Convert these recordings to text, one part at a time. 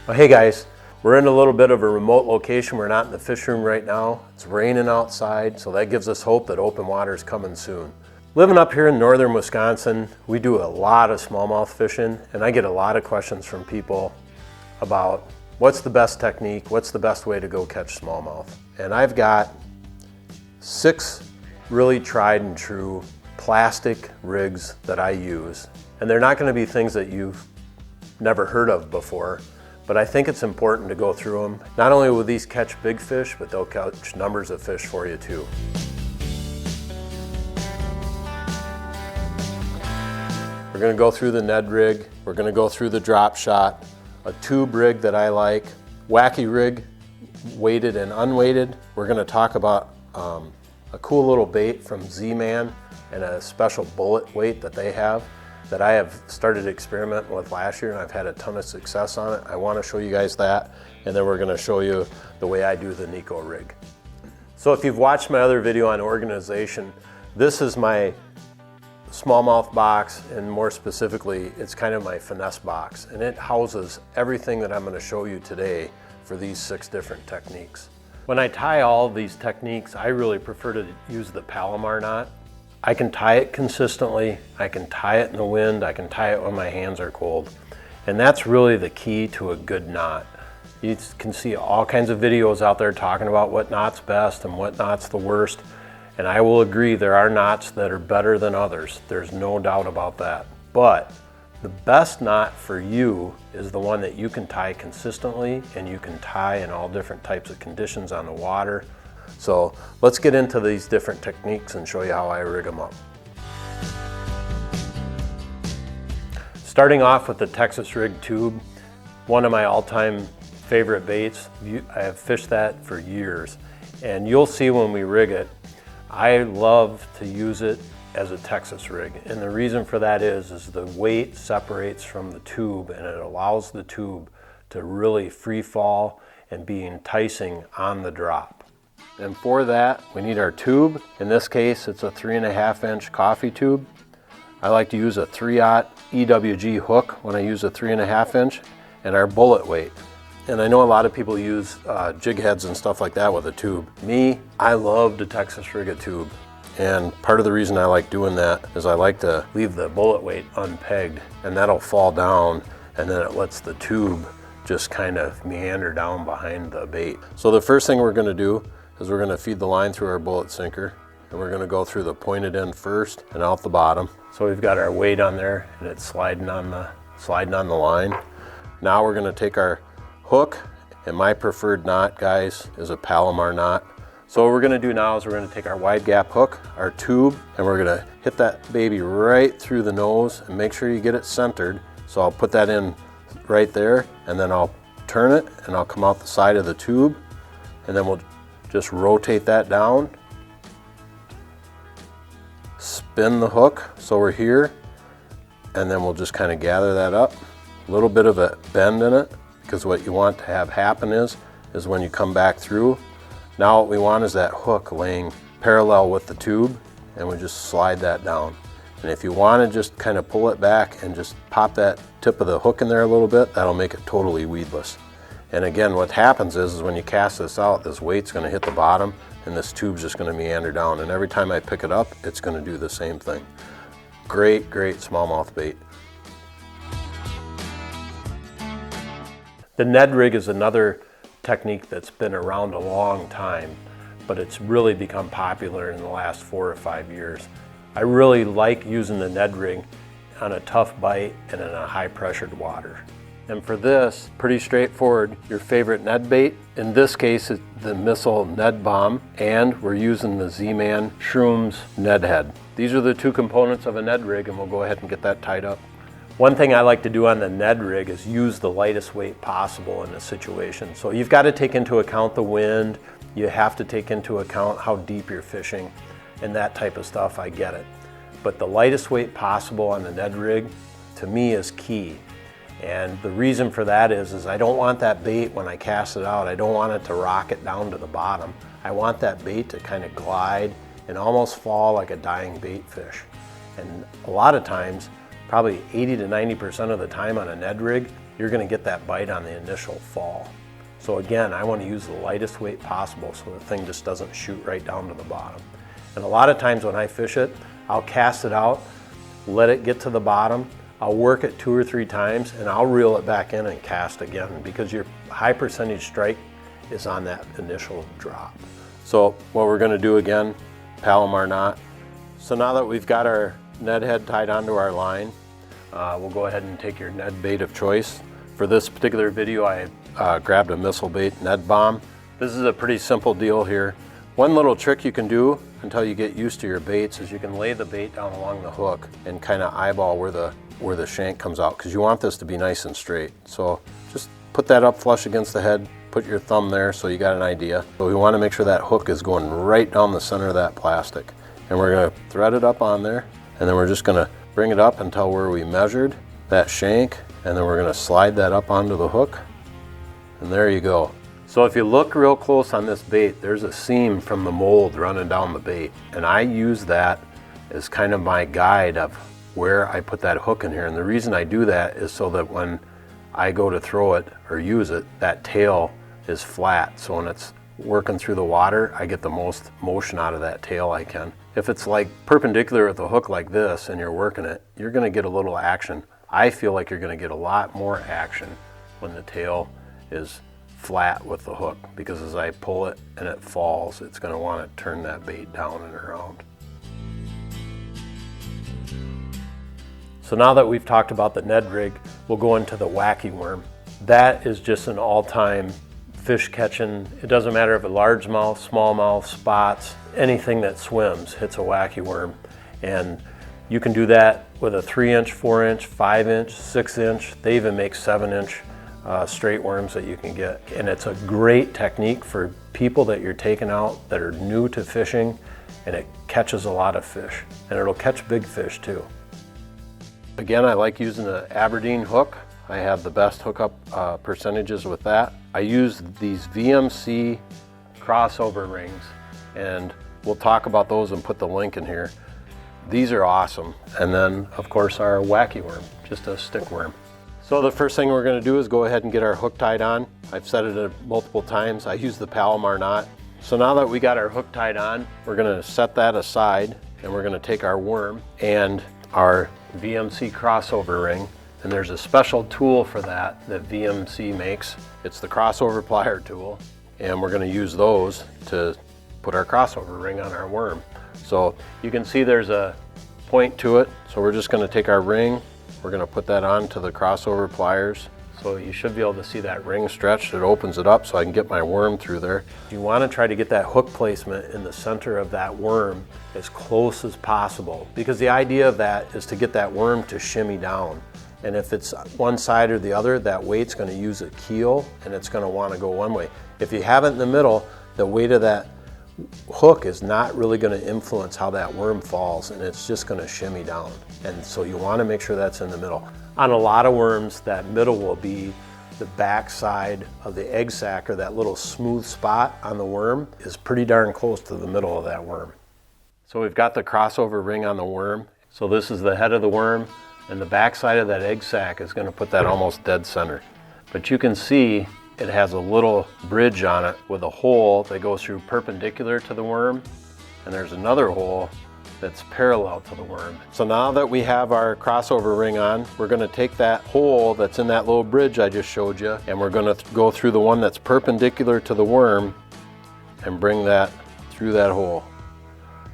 Well, hey guys, we're in a little bit of a remote location. We're not in the fish room right now. It's raining outside, so that gives us hope that open water is coming soon. Living up here in northern Wisconsin, we do a lot of smallmouth fishing, and I get a lot of questions from people about what's the best technique, what's the best way to go catch smallmouth. And I've got 6 really tried and true plastic rigs that I use. And they're not going to be things that you've never heard of before, but I think it's important to go through them. Not only will these catch big fish, but they'll catch numbers of fish for you too. We're going to go through the Ned Rig, we're going to go through the drop shot, a tube rig that I like, Wacky Rig, weighted and unweighted. We're going to talk about a cool little bait from Zman and a special bullet weight that they have that I have started experimenting with last year, and I've had a ton of success on it. I want to show you guys that, and then we're going to show you the way I do the Neko rig. So if you've watched my other video on organization, this is my smallmouth box, and more specifically, it's kind of my finesse box, and it houses everything that I'm going to show you today for these 6 different techniques. When I tie all of these techniques, I really prefer to use the Palomar knot. I can tie it consistently, I can tie it in the wind, I can tie it when my hands are cold. And that's really the key to a good knot. You can see all kinds of videos out there talking about what knot's best and what knot's the worst. And I will agree there are knots that are better than others. There's no doubt about that. But the best knot for you is the one that you can tie consistently and you can tie in all different types of conditions on the water. So let's get into these different techniques and show you how I rig them up. Starting off with the Texas rig tube, one of my all-time favorite baits. I have fished that for years, and you'll see when we rig it, I love to use it as a Texas rig. And the reason for that is the weight separates from the tube, and it allows the tube to really free fall and be enticing on the drop. And for that, we need our tube. In this case, it's a 3.5 inch coffee tube. I like to use a 3/0 EWG hook when I use a 3.5 inch, and our bullet weight. And I know a lot of people use jig heads and stuff like that with a tube. Me, I love to Texas rig a tube. And part of the reason I like doing that is I like to leave the bullet weight unpegged, and that'll fall down, and then it lets the tube just kind of meander down behind the bait. So the first thing we're going to do is we're going to feed the line through our bullet sinker, and we're going to go through the pointed end first and out the bottom. So we've got our weight on there, and it's sliding on the line. Now we're going to take our hook, and my preferred knot, guys, is a Palomar knot. So what we're going to do now is we're going to take our wide gap hook, our tube, and we're going to hit that baby right through the nose, and make sure you get it centered. So I'll put that in right there, and then I'll turn it, and I'll come out the side of the tube, and then we'll just rotate that down, spin the hook so we're here, and then we'll just kind of gather that up. A little bit of a bend in it, because what you want to have happen is when you come back through, now what we want is that hook laying parallel with the tube, and we just slide that down. And if you want to just kind of pull it back and just pop that tip of the hook in there a little bit, that'll make it totally weedless. And again, what happens is when you cast this out, this weight's going to hit the bottom, and this tube's just going to meander down. And every time I pick it up, it's going to do the same thing. Great, great smallmouth bait. The Ned Rig is another technique that's been around a long time, but it's really become popular in the last 4 or 5 years. I really like using the Ned Rig on a tough bite and in a high pressured water. And for this, pretty straightforward, your favorite Ned bait. In this case, it's the Missile Ned Bomb, and we're using the Zman Shrooms Ned Head. These are the 2 components of a Ned Rig, and we'll go ahead and get that tied up. One thing I like to do on the Ned Rig is use the lightest weight possible in a situation. So you've got to take into account the wind, you have to take into account how deep you're fishing, and that type of stuff, I get it. But the lightest weight possible on the Ned Rig, to me, is key. And the reason for that is I don't want that bait when I cast it out, I don't want it to rocket down to the bottom. I want that bait to kind of glide and almost fall like a dying bait fish. And a lot of times, probably 80 to 90% of the time on a Ned Rig, you're going to get that bite on the initial fall. So again, I want to use the lightest weight possible so the thing just doesn't shoot right down to the bottom. And a lot of times when I fish it, I'll cast it out, let it get to the bottom, I'll work it 2 or 3 times, and I'll reel it back in and cast again, because your high percentage strike is on that initial drop. So what we're going to do again, Palomar knot. So now that we've got our Ned head tied onto our line, we'll go ahead and take your Ned bait of choice. For this particular video, I grabbed a missile bait Ned bomb. This is a pretty simple deal here. One little trick you can do until you get used to your baits is you can lay the bait down along the hook and kind of eyeball where the shank comes out, because you want this to be nice and straight. So just put that up flush against the head, put your thumb there so you got an idea. But we want to make sure that hook is going right down the center of that plastic. And we're going to thread it up on there, and then we're just going to bring it up until where we measured that shank, and then we're going to slide that up onto the hook, and there you go. So if you look real close on this bait, there's a seam from the mold running down the bait, and I use that as kind of my guide of where I put that hook in here. And the reason I do that is so that when I go to throw it or use it, that tail is flat, so when it's working through the water, I get the most motion out of that tail I can. If it's like perpendicular with a hook like this and you're working it, you're going to get a little action. I feel like you're going to get a lot more action when the tail is flat with the hook, because as I pull it and it falls, it's going to want to turn that bait down and around. So now that we've talked about the Ned rig, we'll go into the Wacky Worm. That is just an all-time fish catching. It doesn't matter if a largemouth, smallmouth, spots, anything that swims hits a Wacky Worm. And you can do that with a 3-inch, 4-inch, 5-inch, 6-inch. They even make 7-inch straight worms that you can get. And it's a great technique for people that you're taking out that are new to fishing, and it catches a lot of fish. And it'll catch big fish too. Again, I like using the Aberdeen hook. I have the best hookup percentages with that. I use these VMC crossover rings, and we'll talk about those and put the link in here. These are awesome. And then of course our Wacky Worm, just a stick worm. So the first thing we're going to do is go ahead and get our hook tied on. I've set it multiple times. I use the Palomar knot. So now that we got our hook tied on, we're going to set that aside, and we're going to take our worm and our VMC crossover ring. And there's a special tool for that VMC makes. It's the crossover plier tool, and we're going to use those to put our crossover ring on our worm. So you can see there's a point to it, so we're just going to take our ring, we're going to put that onto the crossover pliers. So you should be able to see that ring stretched. It opens it up so I can get my worm through there. You want to try to get that hook placement in the center of that worm as close as possible, because the idea of that is to get that worm to shimmy down. And if it's one side or the other, that weight's going to use a keel, and it's going to want to go one way. If you have it in the middle, the weight of that hook is not really going to influence how that worm falls, and it's just going to shimmy down. And so you want to make sure that's in the middle. On a lot of worms, that middle will be the back side of the egg sac, or that little smooth spot on the worm is pretty darn close to the middle of that worm. So we've got the crossover ring on the worm. So this is the head of the worm, and the back side of that egg sac is going to put that almost dead center. But you can see it has a little bridge on it with a hole that goes through perpendicular to the worm, and there's another hole that's parallel to the worm. So now that we have our crossover ring on, we're going to take that hole that's in that little bridge I just showed you, and we're going to go through the one that's perpendicular to the worm and bring that through that hole.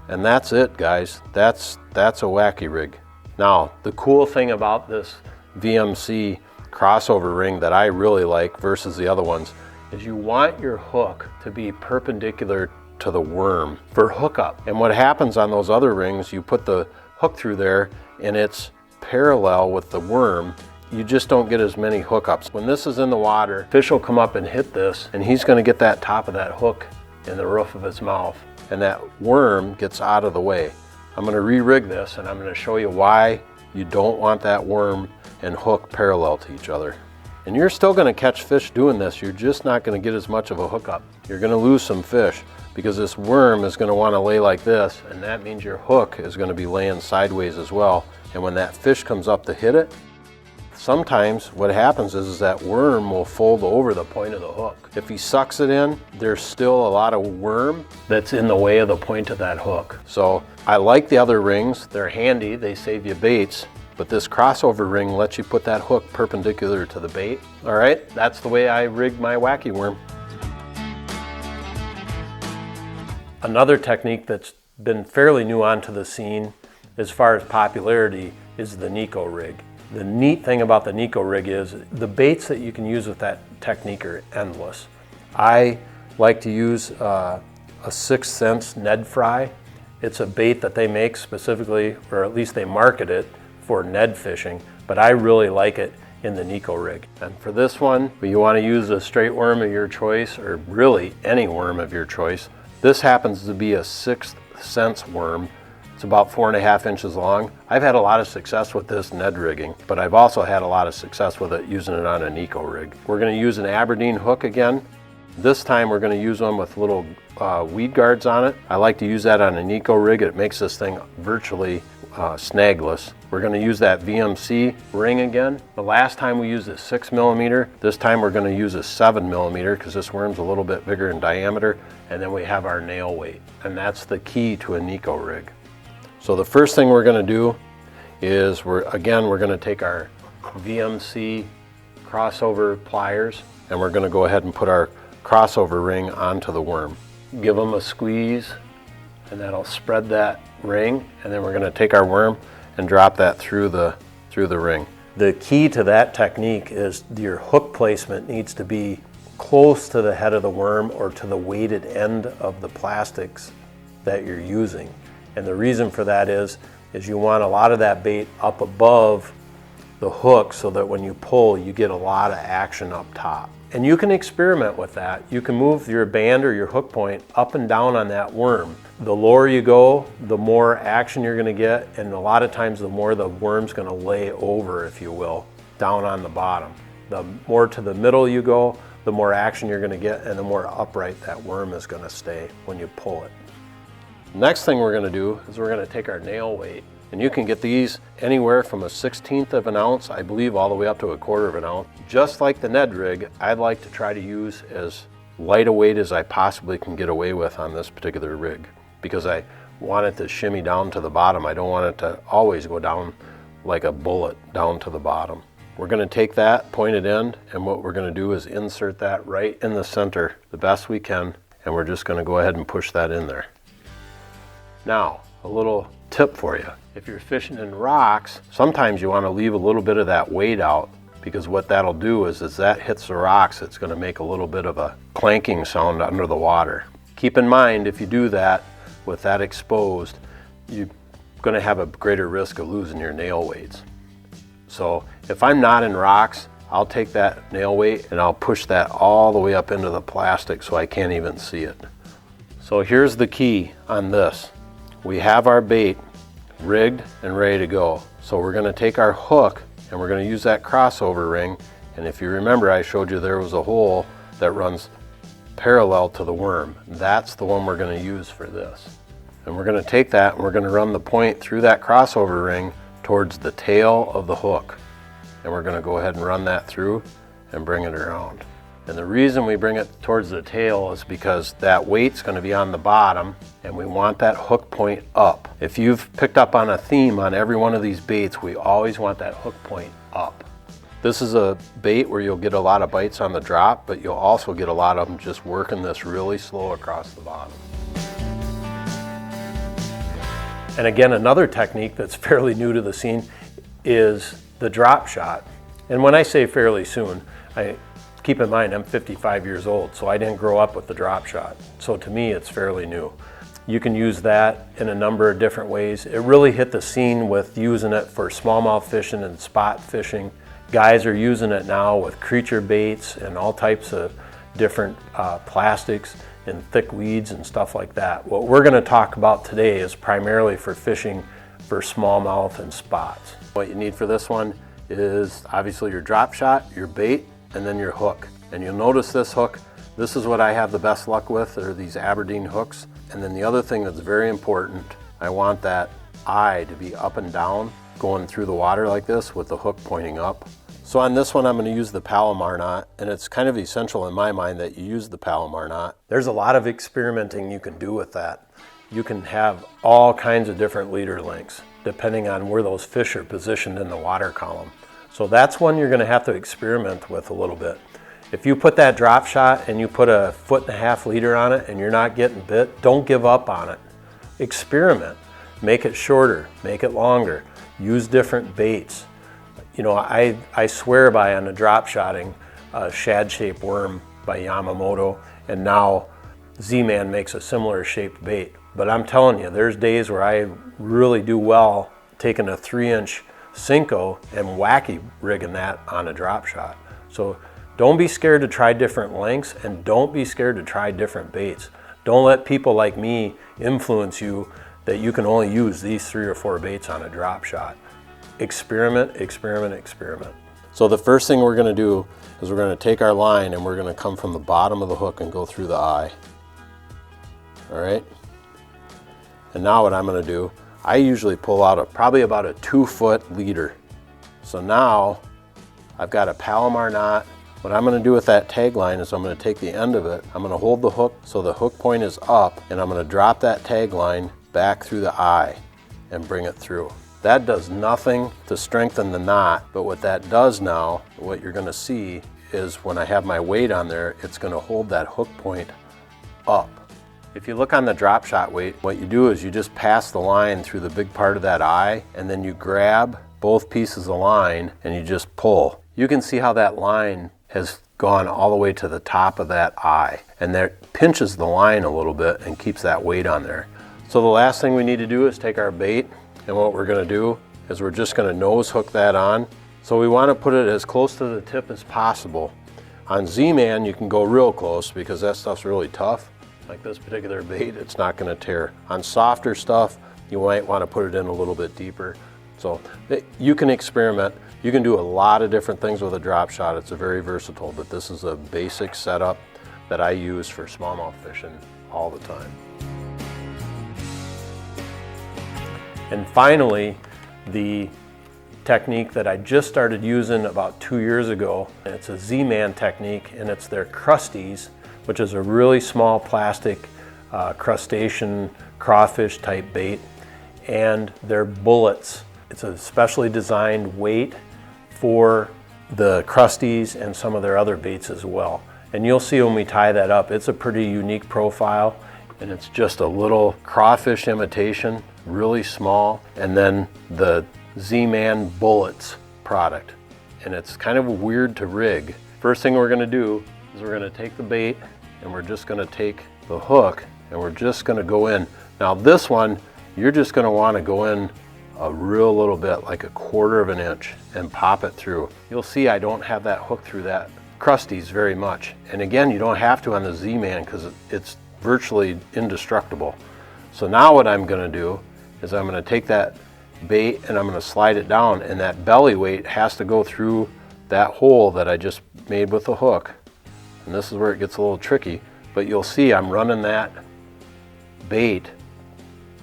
And that's it, guys. That's a Wacky rig. Now, the cool thing about this VMC crossover ring that I really like versus the other ones is you want your hook to be perpendicular to the worm for hookup. And what happens on those other rings, you put the hook through there and it's parallel with the worm, you just don't get as many hookups. When this is in the water, fish will come up and hit this, and he's going to get that top of that hook in the roof of his mouth, and that worm gets out of the way. I'm going to re-rig this, and I'm going to show you why you don't want that worm and hook parallel to each other. And you're still going to catch fish doing this, you're just not going to get as much of a hookup. You're going to lose some fish because this worm is going to want to lay like this, and that means your hook is going to be laying sideways as well. And when that fish comes up to hit it, sometimes what happens is that worm will fold over the point of the hook. If he sucks it in, there's still a lot of worm that's in the way of the point of that hook. So I like the other rings. They're handy, they save you baits, but this crossover ring lets you put that hook perpendicular to the bait. All right, that's the way I rig my Wacky Worm. Another technique that's been fairly new onto the scene as far as popularity is the Neko rig. The neat thing about the Neko rig is the baits that you can use with that technique are endless. I like to use a 6th Sense Ned fry. It's a bait that they make specifically, or at least they market it for Ned fishing, but I really like it in the Neko rig. And for this one, you want to use a straight worm of your choice, or really any worm of your choice. This happens to be a 6th Sense worm. It's about 4.5 inches long. I've had a lot of success with this Ned rigging, but I've also had a lot of success with it using it on a Neko rig. We're going to use an Aberdeen hook again. This time we're going to use one with little weed guards on it. I like to use that on a Neko rig. It makes this thing virtually snagless. We're going to use that VMC ring again. The last time we used a 6mm. This time we're going to use a 7mm because this worm's a little bit bigger in diameter. And then we have our nail weight. And that's the key to a Neko rig. So the first thing we're going to do is we're going to take our VMC crossover pliers and we're going to go ahead and put our crossover ring onto the worm. Give them a squeeze and that'll spread that ring, and then we're going to take our worm and drop that through the ring. The key to that technique is your hook placement needs to be close to the head of the worm or to the weighted end of the plastics that you're using. And the reason for that is you want a lot of that bait up above the hook so that when you pull, you get a lot of action up top. And you can experiment with that. You can move your band or your hook point up and down on that worm. The lower you go, the more action you're gonna get, and a lot of times the more the worm's gonna lay over, if you will, down on the bottom. The more to the middle you go, the more action you're gonna get and the more upright that worm is gonna stay when you pull it. Next thing we're going to do is we're going to take our nail weight, and you can get these anywhere from a 1/16 of an ounce, I believe, all the way up to a 1/4 of an ounce. Just like the Ned rig, I'd like to try to use as light a weight as I possibly can get away with on this particular rig because I want it to shimmy down to the bottom. I don't want it to always go down like a bullet down to the bottom. We're going to take that pointed end, and what we're going to do is insert that right in the center the best we can, and we're just going to go ahead and push that in there. Now, a little tip for you. If you're fishing in rocks, sometimes you want to leave a little bit of that weight out because what that'll do is as that hits the rocks, it's going to make a little bit of a clanking sound under the water. Keep in mind, if you do that with that exposed, you're going to have a greater risk of losing your nail weights. So if I'm not in rocks, I'll take that nail weight and I'll push that all the way up into the plastic so I can't even see it. So here's the key on this. We have our bait rigged and ready to go. So we're going to take our hook and we're going to use that crossover ring. And if you remember, I showed you there was a hole that runs parallel to the worm. That's the one we're going to use for this. And we're going to take that and we're going to run the point through that crossover ring towards the tail of the hook. And we're going to go ahead and run that through and bring it around. And the reason we bring it towards the tail is because that weight's going to be on the bottom and we want that hook point up. If you've picked up on a theme on every one of these baits, we always want that hook point up. This is a bait where you'll get a lot of bites on the drop, but you'll also get a lot of them just working this really slow across the bottom. And again, another technique that's fairly new to the scene is the drop shot. And when I say fairly soon, keep in mind, I'm 55 years old, so I didn't grow up with the drop shot. So to me, it's fairly new. You can use that in a number of different ways. It really hit the scene with using it for smallmouth fishing and spot fishing. Guys are using it now with creature baits and all types of different plastics and thick weeds and stuff like that. What we're going to talk about today is primarily for fishing for smallmouth and spots. What you need for this one is obviously your drop shot, your bait, and then your hook. And you'll notice this hook, this is what I have the best luck with, are these Aberdeen hooks. And then the other thing that's very important, I want that eye to be up and down, going through the water like this with the hook pointing up. So on this one, I'm going to use the Palomar knot, and it's kind of essential in my mind that you use the Palomar knot. There's a lot of experimenting you can do with that. You can have all kinds of different leader lengths depending on where those fish are positioned in the water column. So that's one you're going to have to experiment with a little bit. If you put that drop shot and you put a 1.5 foot leader on it and you're not getting bit, don't give up on it. Experiment. Make it shorter, make it longer, use different baits. You know, I swear by on the drop shotting a shad-shaped worm by Yamamoto, and now Z-Man makes a similar shaped bait. But I'm telling you, there's days where I really do well taking a 3-inch Cinco and wacky rigging that on a drop shot. So don't be scared to try different lengths, and don't be scared to try different baits. Don't let people like me influence you that you can only use these 3 or 4 baits on a drop shot. Experiment, experiment, experiment. So the first thing we're going to do is we're going to take our line and we're going to come from the bottom of the hook and go through the eye. All right. And now what I'm going to do, I usually pull out probably about a 2-foot leader. So now I've got a Palomar knot. What I'm going to do with that tag line is I'm going to take the end of it, I'm going to hold the hook so the hook point is up, and I'm going to drop that tag line back through the eye and bring it through. That does nothing to strengthen the knot, but what that does now, what you're going to see is when I have my weight on there, it's going to hold that hook point up. If you look on the drop shot weight, what you do is you just pass the line through the big part of that eye, and then you grab both pieces of line and you just pull. You can see how that line has gone all the way to the top of that eye, and that pinches the line a little bit and keeps that weight on there. So the last thing we need to do is take our bait, and what we're going to do is we're just going to nose hook that on. So we want to put it as close to the tip as possible. On Z-Man you can go real close because that stuff's really tough. Like this particular bait, it's not going to tear. On softer stuff, you might want to put it in a little bit deeper. So you can experiment. You can do a lot of different things with a drop shot. It's a very versatile, but this is a basic setup that I use for smallmouth fishing all the time. And finally, the technique that I just started using about 2 years ago, and it's a Z-Man technique, and it's their Crusteaz, which is a really small plastic crustacean crawfish type bait, and their bullets. It's a specially designed weight for the Crusteaz and some of their other baits as well. And you'll see when we tie that up, it's a pretty unique profile, and it's just a little crawfish imitation, really small, and then the Z-Man bullets product. And it's kind of weird to rig. First thing we're gonna do is we're gonna take the bait and we're just gonna take the hook and we're just gonna go in. Now this one, you're just gonna wanna go in a real little bit, like 1/4 of an inch, and pop it through. You'll see I don't have that hook through that Crusteaz very much. And again, you don't have to on the Z-Man because it's virtually indestructible. So now what I'm gonna do is I'm gonna take that bait and I'm gonna slide it down, and that belly weight has to go through that hole that I just made with the hook. And this is where it gets a little tricky, but you'll see I'm running that bait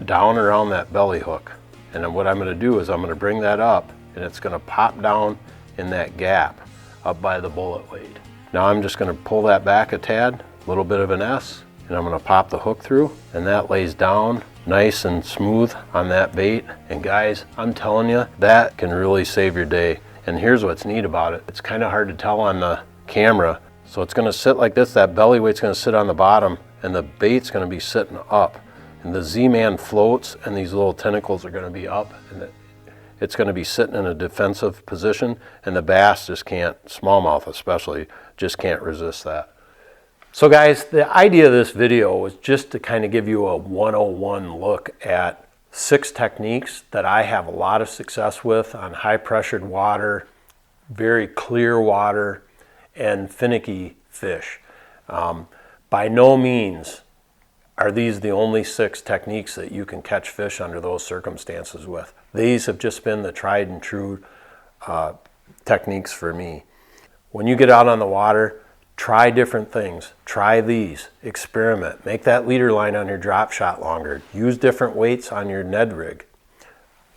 down around that belly hook. And then what I'm gonna do is I'm gonna bring that up, and it's gonna pop down in that gap up by the bullet weight. Now I'm just gonna pull that back a tad, a little bit of an S, and I'm gonna pop the hook through, and that lays down nice and smooth on that bait. And guys, I'm telling you, that can really save your day. And here's what's neat about it. It's kind of hard to tell on the camera. So it's gonna sit like this, that belly weight's gonna sit on the bottom, and the bait's gonna be sitting up. And the Z-Man floats, and these little tentacles are gonna be up, and it's gonna be sitting in a defensive position, and the bass just can't, smallmouth especially, just can't resist that. So guys, the idea of this video was just to kind of give you a 101 look at 6 techniques that I have a lot of success with on high pressured water, very clear water, and finicky fish. By no means are these the only 6 techniques that you can catch fish under those circumstances with. These have just been the tried and true techniques for me. When you get out on the water, try different things. Try these, experiment. Make that leader line on your drop shot longer. Use different weights on your Ned Rig.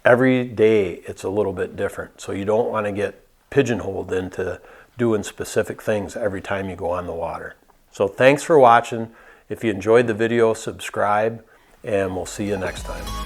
Every day it's a little bit different, so you don't want to get pigeonholed into doing specific things every time you go on the water. So thanks for watching. If you enjoyed the video, subscribe, and we'll see you next time.